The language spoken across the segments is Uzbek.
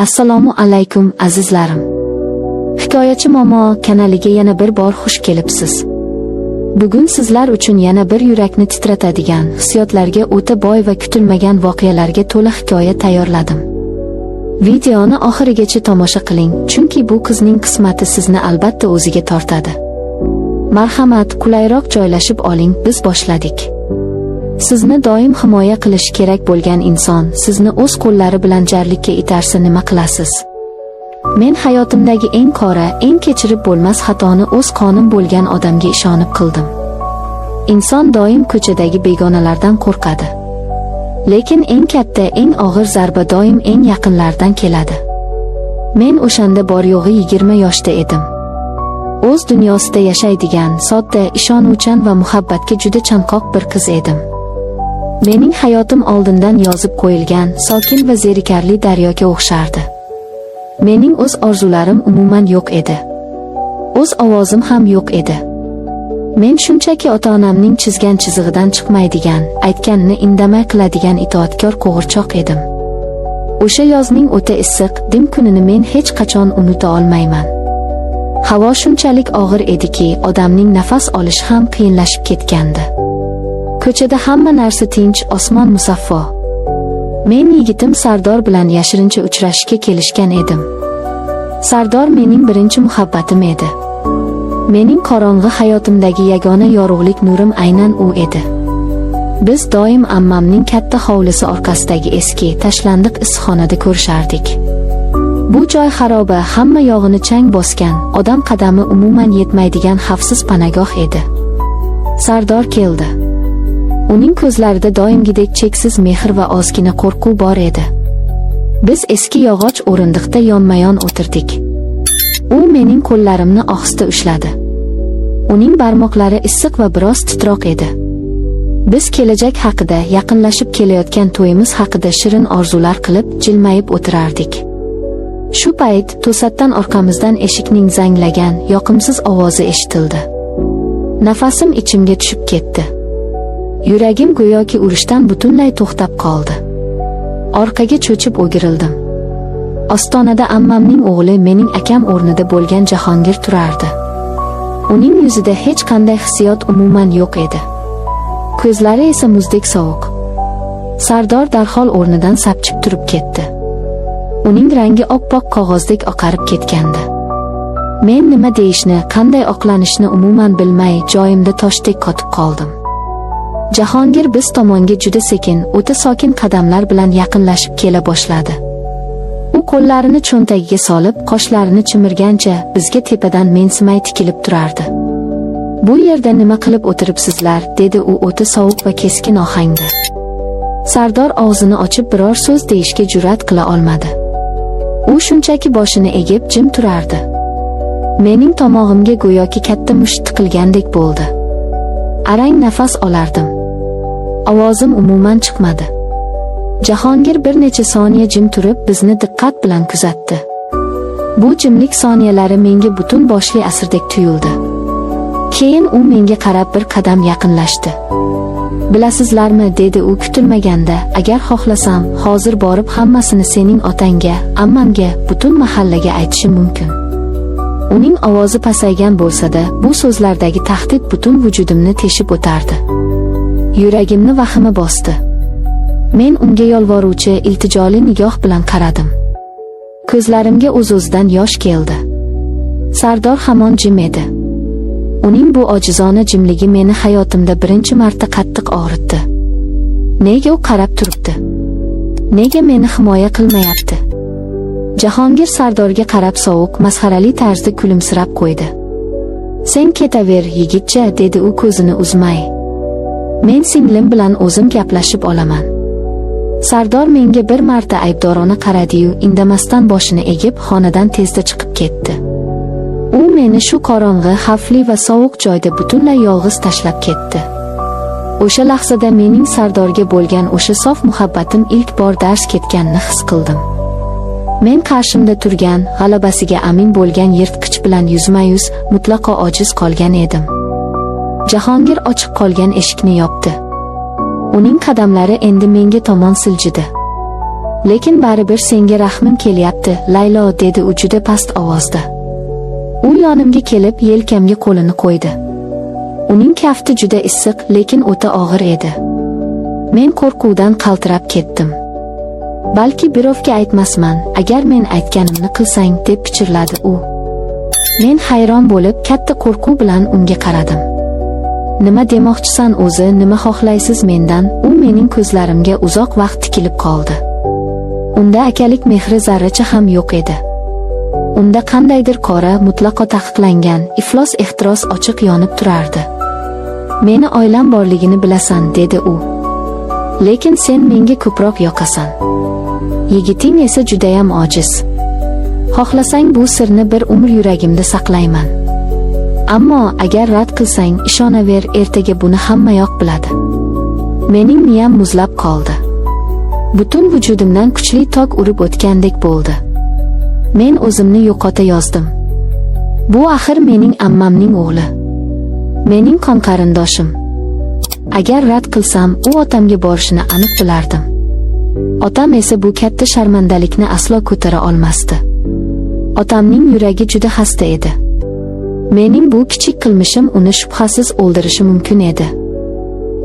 Assalomu alaykum azizlarim. Hikoyachi Momo kanaliga yana bir bor xush kelibsiz. Bugun sizlar uchun yana bir yurakni titratadigan, hissiyotlarga o'ta boy va kutilmagan voqealarga to'la hikoya tayyorladim. Videoni oxirigacha tomosha qiling, chunki bu qizning qismati sizni albatta o'ziga tortadi. Marhamat, qulayroq joylashib oling, biz boshladik. Sizni doim himoya qilish kerak bo'lgan inson sizni o'z qo'llari bilan jarlikka itarsa nima qilasiz? Men hayotimdagi eng qora, eng kechirib bo'lmas xatoni o'z qonim bo'lgan odamga ishonib qildim. Inson doim ko'chadagi begonalardan qo'rqadi. Lekin eng katta, eng og'ir zarba doim eng yaqinlardan keladi. Men o'shanda bor yo'g'i 20 yoshda edim. O'z dunyosida yashaydigan, sodda, ishonuvchan va muhabbatga juda chanqoq bir qiz edim. Mening hayotim oldindan yozib qo'yilgan, sokin va zerikarli daryoga o'xshardi. Mening o'z orzularim umuman yo'q edi. O'z ovozim ham yo'q edi. Men shunchaki ota-onamning chizgan chizig'idan chiqmaydigan, aytganini indamay qiladigan itoatkor qo'g'irchoq edim. O'sha yozning o'ta issiq, dim kunini men hech qachon unuta olmayman. Havo shunchalik og'ir ediki, odamning nafas olishi ham qiyinlashib ketgandi. Ko'chada hamma narsa tinch, osmon musaffo. Men yigitim Sardor bilan yashirincha uchrashishga kelishgan edim. Sardor mening birinchi muhabbatim edi. Mening qorong'i hayotimdagi yagona yorug'lik nurim aynan u edi. Biz doim ammamning katta hovlisi orqasidagi eski, tashlandiq issiqxonada ko'rishardik. Bu joy xaroba, hamma yog'ini chang bosgan, odam qadami umuman yetmaydigan xavfsiz panagoh edi. Sardor keldi. Uning ko'zlarida doimgidek cheksiz mehr va ozgina qo'rquv bor edi. Biz eski yog'och o'rindiqda yonma-yon o'tirdik. U mening qo'llarimni ohista ushladi. Uning barmoqlari issiq va biroz titroq edi. Biz kelajak haqida, yaqinlashib kelayotgan to'yimiz haqida shirin orzular qilib, jilmayib o'tirardik. Shu payt to'satdan orqamizdan eshikning zanglagan, yoqimsiz ovozi eshitildi. Nafasim ichimga tushib ketdi. Yuragim go'yoki urishdan butunlay to'xtab qoldi. Orqaga cho'chib o'girildim. Ostonada ammamning o'g'li mening akam o'rnida bo'lgan Jahongir turardi. Uning yuzida hech qanday hissiyot umuman yo'q edi. Ko'zlari esa muzdek sovuq. Sardor darhol o'rnidan sapchib turib ketdi. Uning rangi oppoq qog'ozdek oqarib ketgandi. Men nima deyishni, qanday oqlanishni umuman bilmay, joyimda toshdek qotib qoldim. Jahongir biz tomonga juda sekin, o'ta sokin qadamlar bilan yaqinlashib kela boshladi. U qo'llarini cho'ntagiga solib, qoshlarini chimirgancha bizga tepadan mensimay tikilib turardi. "Bu yerda nima qilib o'tiribsizlar?" dedi u o'ta sovuq va keskin ohangda. Sardor og'zini ochib biror so'z deyishga jur'at qila olmadi. U shunchaki boshini egib jim turardi. Mening tomog'imga go'yoki katta musht tiqilgandek bo'ldi. Arang nafas olardim. Ovozim umuman chiqmadi. Jahongir bir necha soniya jim turib bizni diqqat bilan kuzatdi. Bu jimlik soniyalari menga butun boshli asrdek tuyuldi. Keyin u menga qarab bir qadam yaqinlashdi. "Bilasizlarmi?" dedi u kutilmaganda, "agar xohlasam, hozir borib hammasini sening otangga, ammamga, butun mahallaga aytishim mumkin." Uning ovozi pasaygan bo'lsa-da, bu so'zlardagi tahdid butun vujudimni teshib o'tardi. Yuragimni vahima bosdi. Men unga yolvoruvchi, iltijoli nigoh bilan qaradim. Ko'zlarimga o'z-o'zidan yosh keldi. Sardor hamon jim edi. Uning bu ojizona jimligi meni hayotimda birinchi marta qattiq og'ritdi. Nega u qarab turibdi? Nega meni himoya qilmayapti? Jahongir Sardorga qarab sovuq, masxarali tarzda kulimsirab qo'ydi. "Sen ketaver, yigitcha", dedi u ko'zini uzmay. "Men singlim bilan o'zim gaplashib olaman." Sardor menga bir marta aybdorona qaradi-yu, indamasdan boshini egib xonadan tezda chiqib ketdi. U meni shu qorong'i, xavfli va sovuq joyda butunlay yolg'iz tashlab ketdi. O'sha lahzada mening Sardorga bo'lgan o'sha sof muhabbatim ilk bor dars ketganini his qildim. Men qarshimda turgan, g'alabasiga amin bo'lgan yirtqich bilan yuzma-yuz, mutlaqo ojiz qolgan edim. Jahongir ochiq qolgan eshikni yopdi. Uning qadamlari endi menga tomon siljidi. Lekin baribir senga rahmim kelyapti, Laylo, dedi u juda past ovozda. U yonimga kelib, yelkamga qo'lini qo'ydi. Uning kafti juda issiq, lekin o'ta og'ir edi. Men qo'rquvdan qaltirab ketdim. Balki birovga aytmasman, agar men aytganimni qilsang, deb pichirladi u. Men hayron bo'lib, katta qo'rquv bilan unga qaradim. Nima demoqchisan o'zi, nima xohlaysiz mendan? U mening ko'zlarimga uzoq vaqt tikilib qoldi. Unda akalik mehri zarracha ham yo'q edi. Unda qandaydir qora, mutlaqo taqiqlangan, iflos ehtiros ochiq yonib turardi. Meni oilam borligini bilasan, dedi u. Lekin sen menga ko'proq yoqasan. Yigiting esa judayam ojiz. Xohlasang bu sirni bir umr yuragimda saqlayman. Ammo agar rad qilsang, ishonaver, ertaga buni hammayoq biladi. Mening miyam muzlab qoldi. Butun vujudimdan kuchli tok urib o'tgandek bo'ldi. Men o'zimni yo'qota yozdim. Bu axir mening ammamning o'g'li. Mening qon qarindoshim. Agar rad qilsam, u otamga borishini aniq bilardim. Otam esa bu katta sharmandalikni aslo ko'tara olmasdi. Otamning yuragi juda xasta edi. Mening bu kichik qilmishim uni shubhasiz o'ldirishi mumkin edi.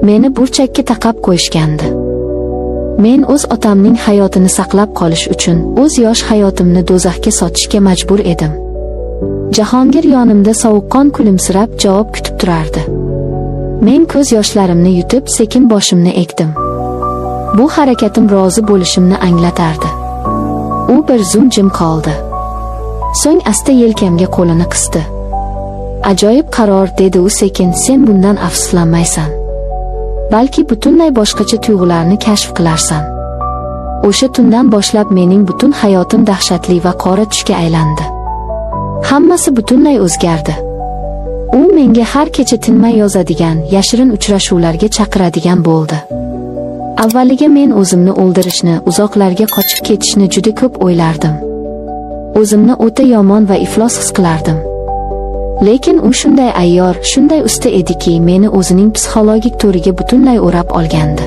Meni burchakka taqab qo'yishgandi. Men o'z otamning hayotini saqlab qolish uchun o'z yosh hayotimni do'zaxga sotishga majbur edim. Jahongir yonimda sovuqqon kulimsirab javob kutib turardi. Men ko'z yoshlarimni yutib, sekin boshimni egdim. Bu harakatim rozi bo'lishimni anglatardi. U bir zum jim qoldi. So'ng asta yelkamga qo'lini qisdi. Ajoyib qaror, dedi u sekin, sen bundan afsuslanmaysan. Balki butunlay boshqacha tuyg'ularni kashf qilarsan. O'sha tundan boshlab mening butun hayotim dahshatli va qora tushga aylandi. Hammasi butunlay o'zgardi. U menga har kecha tinmay yozadigan, yashirin uchrashuvlarga chaqiradigan bo'ldi. Avvaliga men o'zimni o'ldirishni, uzoqlarga qochib ketishni juda ko'p o'ylardim. O'zimni o'ta yomon va iflos his qilardim. Lekin u shunday ayyor, shunday usta ediki, meni o'zining psixologik to'riga butunlay o'rab olgandi.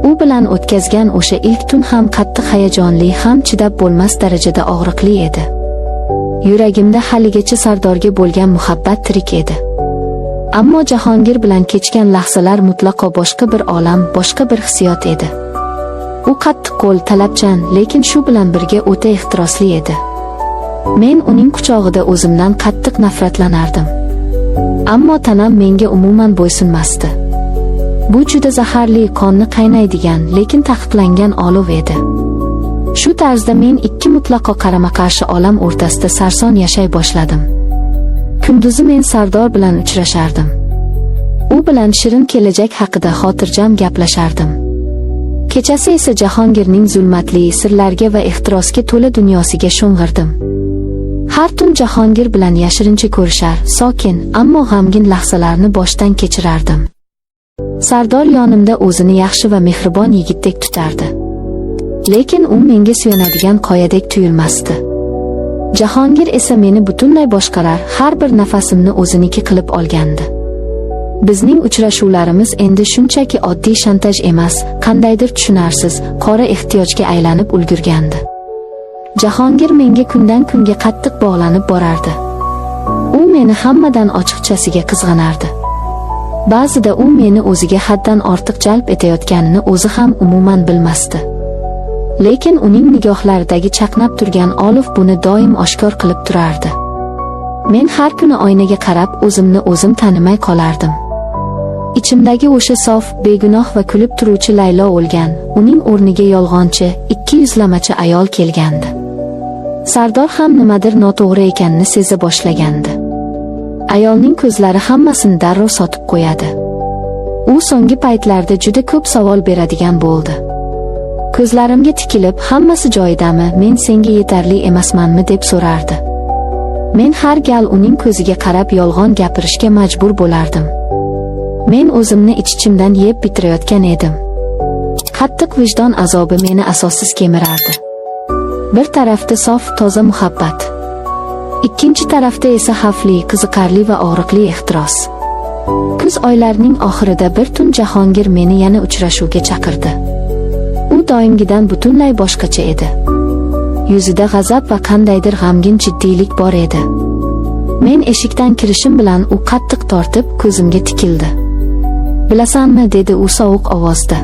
U bilan o'tkazgan o'sha ilk tun ham qattiq hayajonli, ham chidab bo'lmas darajada og'riqli edi. Yuragimda haligacha Sardorga bo'lgan muhabbat tirik edi. Ammo Jahongir bilan kechgan lahzalar mutlaqo boshqa bir olam, boshqa bir hissiyot edi. U qattiqqo'l, talabchan, lekin shu bilan birga o'ta ehtirosli edi. Men uning quchog'ida o'zimdan qattiq nafratlanardim. Ammo tanam menga umuman bo'ysunmasdi. Bu juda zaharli, qonni qaynaydigan, lekin taqiqlangan olov edi. Shu tarzda men ikki mutlaqo qarama-qarshi olam o'rtasida sarson yashay boshladim. Kunduzi men Sardor bilan uchrashardim. U bilan shirin kelajak haqida xotirjam gaplashardim. Kechasi esa Jahongirning zulmatli, sirlarga va ehtirosga to'la dunyosiga sho'ng'irdim. Har tun Jahongir bilan yashirincha ko'rishar, sokin, ammo g'amgin lahzalarni boshdan kechirardim. Sardor yonimda o'zini yaxshi va mehribon yigitdek tutardi. Lekin u menga suyanadigan qoyadek tuyulmasdi. Jahongir esa meni butunlay boshqarar, har bir nafasimni o'ziniki qilib olgandi. Bizning uchrashuvlarimiz endi shunchaki oddiy shantaj emas, qandaydir tushunarsiz, qora ehtiyojga aylanib ulgurgandi. Jahongir menga kundan kunga qattiq bog'lanib borardi. U meni hammadan ochiqchasiga qizg'anardi. Ba'zida u meni o'ziga haddan ortiq jalb etayotganini o'zi ham umuman bilmasdi. Lekin uning nigohlaridagi chaqnab turgan olov buni doim oshkor qilib turardi. Men har kuni oynaga qarab o'zimni o'zim tanimay qolardim. Ichimdagi o'sha sof, begunoh va kulib turuvchi Laylo o'lgan, uning o'rniga yolg'onchi, ikki yuzlamachi ayol kelgandi. Sardor ham nimadir noto'g'ri ekanini seza boshlagandi. Ayolning ko'zlari hammasini darrov sotib qo'yadi. U so'nggi paytlarda juda ko'p savol beradigan bo'ldi. Ko'zlarimga tikilib, hammasi joyidami, men senga yetarli emasmanmi deb so'rardi. Men har gal uning ko'ziga qarab yolg'on gapirishga majbur bo'lardim. Men o'zimni ich-ichimdan yeb bitirayotgan edim. Qattiq vijdon azobi meni asossiz kemirardi. Bir tarafda sof, toza muhabbat, ikkinchi tarafda esa xavfli, qiziqarli va og'riqli ehtiros. Kuz oylarining oxirida bir tun Jahongir meni yana uchrashuvga chaqirdi. U doimgidan butunlay boshqacha edi. Yuzida g'azab va qandaydir g'amgin jiddiylik bor edi. Men eshikdan kirishim bilan u qattiq tortib, ko'zimga tikildi. "Bilasanmi?" dedi u sovuq ovozda.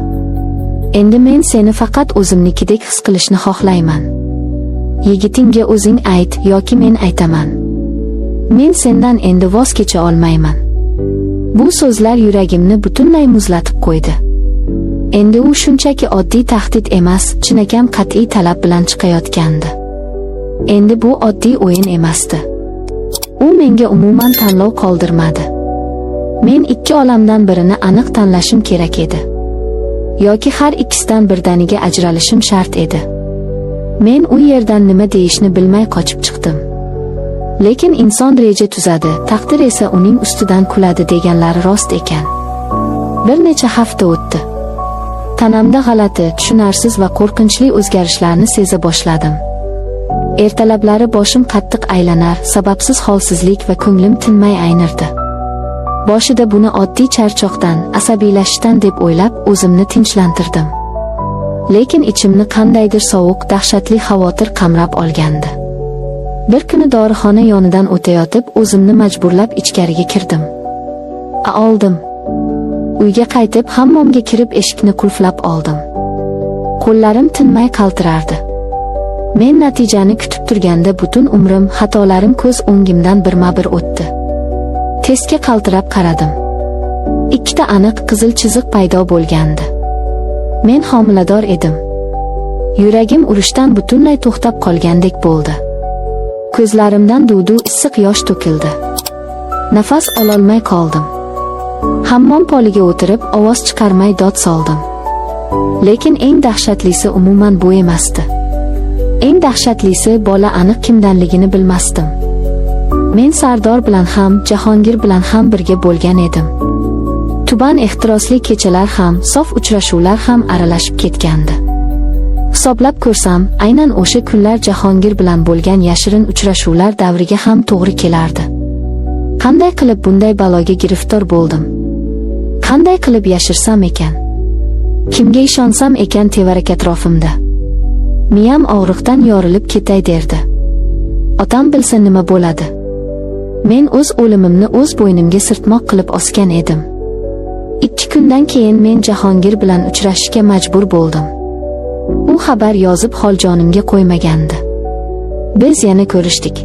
"Endi men seni faqat o'zimnikidek his qilishni xohlayman. Yigitingga o'zing ayt yoki men aytaman. Men sendan endi voz kecha olmayman." Bu so'zlar yuragimni butunlay muzlatib qo'ydi. Endi u shunchaki oddiy tahdid emas, chinakam qat'iy talab bilan chiqayotgandi. Endi bu oddiy o'yin emasdi. U menga umuman tanlov qoldirmadi. Men ikki olamdan birini aniq tanlashim kerak edi. Yoki har ikkisidan birdaniga ajralishim shart edi. Men u yerdan nima deyishni bilmay qochib chiqdim. Lekin inson reja tuzadi, taqdir esa uning ustidan kuladi deganlari rost ekan. Bir necha hafta o'tdi. Tanamda g'alati, tushunarsiz va qo'rqinchli o'zgarishlarni seza boshladim. Ertalablari boshim qattiq aylanar, sababsiz holsizlik va ko'nglim tinmay aynirdi. Boshida buni oddiy charchoqdan, asabiylashishdan deb o'ylab, o'zimni tinchlantirdim. Lekin ichimni qandaydir sovuq, dahshatli xavotir qamrab olgandi. Bir kuni dorixona yonidan o'tayotib, o'zimni majburlab ichkariga kirdim. Oldim. Uyga qaytib, hammomga kirib eshikni qulflab oldim. Qo'llarim tinmay qaltirardi. Men natijani kutib turganda butun umrim, xatolarim ko'z o'ngimdan birma-bir o'tdi. Teskga qaltirab qaradim. Ikkita aniq qizil chiziq paydo bo'lgandi. Men homilador edim. Yuragim urishdan butunlay to'xtab qolgandek bo'ldi. Ko'zlarimdan duv-duv issiq yosh to'kildi. Nafas ololmay qoldim. Hammom poliga o'tirib, ovoz chiqarmay dod soldim. Lekin eng dahshatlisi umuman bu emasdi. Eng dahshatlisi bola aniq kimdanligini bilmasdim. Men Sardor bilan ham, Jahongir bilan ham birga bo'lgan edim. Tuban ehtirosli kechalar ham, sof uchrashuvlar ham aralashib ketgandi. Hisoblab ko'rsam, aynan o'sha kunlar Jahongir bilan bo'lgan yashirin uchrashuvlar davriga ham to'g'ri kelardi. Qanday qilib bunday baloga giriftor bo'ldim? Qanday qilib yashirsam ekan? Kimga ishonsam ekan tevarak atrofimda? Miyam og'riqdan yorilib ketay derdi. Otam bilsa nima bo'ladi? Men o'z o'limimni o'z bo'ynimga sirtmoq qilib osgan edim. 2 kundan keyin men Jahongir bilan uchrashishga majbur bo'ldim. U xabar yozib holjonimga qo'ymagandi. Biz yana ko'rishdik.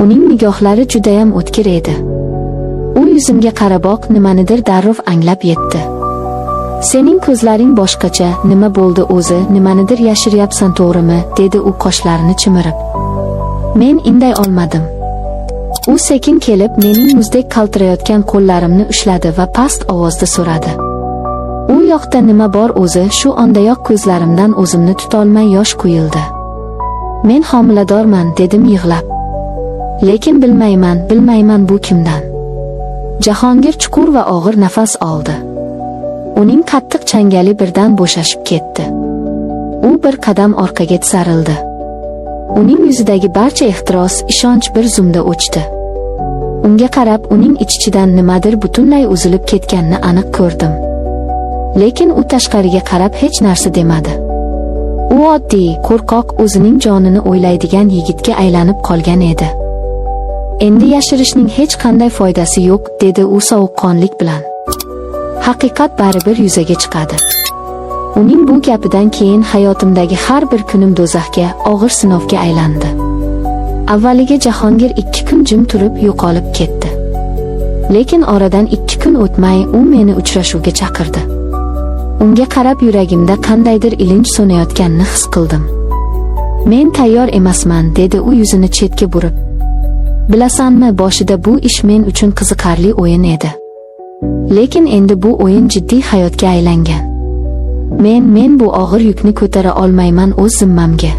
Uning nigohlari judayam o'tkir edi. U yuzimga qaraboq nimanidir darrov anglab yetdi. "Sening ko'zlaring boshqacha, nima bo'ldi o'zi, nimanidir yashiryapsan to'g'rimi?" dedi u qoshlarini chimirib. Men inday olmadim. U sekin kelib mening muzdek qaltirayotgan qo'llarimni ushladi va past ovozda so'radi. "U yoqda nima bor o'zi?" Shu ondayoq ko'zlarimdan o'zimni tutolmay yosh quyildi. "Men homiladorman" dedim yig'lab. "Lekin bilmayman bu kimdan?" Jahongir chuqur va og'ir nafas oldi. Uning qattiq changali birdan bo'shashib ketdi. U bir qadam orqaga tisarildi. Uning yuzidagi barcha ehtiros, ishonch bir zumda o'chdi. Unga qarab, uning ich-ichidan nimadir butunlay uzilib ketganini aniq ko'rdim. Lekin u tashqariga qarab hech narsa demadi. U oddiy, qo'rqoq, o'zining jonini o'ylaydigan yigitga aylanib qolgan edi. "Endi yashirishning hech qanday foydasi yo'q", dedi u sovuqqonlik bilan. "Haqiqat baribir yuzaga chiqadi." Uning bu gapidan keyin hayotimdagi har bir kunim do'zaxga, og'ir sinovga aylandi. Avvaliga Jahongir 2 kun jim turib yo'qolib ketdi. Lekin oradan 2 kun o'tmay u meni uchrashuvga chaqirdi. Unga qarab yuragimda qandaydir ilinj so'nayotganini his qildim. "Men tayyor emasman", dedi u yuzini chetga burib. "Bilasanmi, boshida bu ish men uchun qiziqarli o'yin edi. Lekin endi bu o'yin jiddiy hayotga aylangan. Men bu og'ir yukni ko'tara olmayman o'z zimmamga."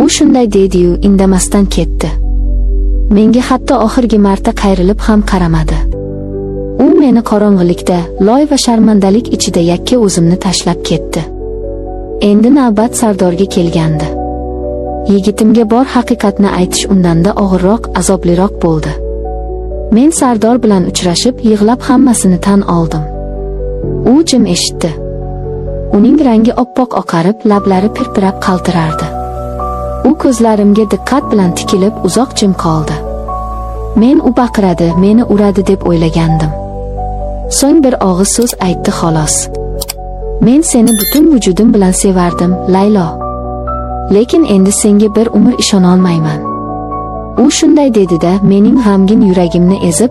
U shunday dedi-yu, indamasdan ketdi. Menga hatto oxirgi marta qayrilib ham qaramadi. U meni qorong'ilikda, loy va sharmandalik ichida yakka o'zimni tashlab ketdi. Endi navbat Sardorga kelgandi. Yigitimga bor haqiqatni aytish undanda og'irroq, azobliroq bo'ldi. Men Sardor bilan uchrashib, yig'lab hammasini tan oldim. U jim eshitdi. Uning rangi oppoq oqarib, lablari pirpirab qaltirardi. U ko'zlarimga diqqat bilan tikilib uzoq jim qoldi. Men u baqiradi, meni uradi deb o'ylagandim. So'ng bir og'iz so'z aytdi xolos. Men seni butun vujudim bilan sevardim, Laylo. Lekin endi senga bir umr ishona olmayman. U shunday dedi-da, mening g'amgin yuragimni ezib,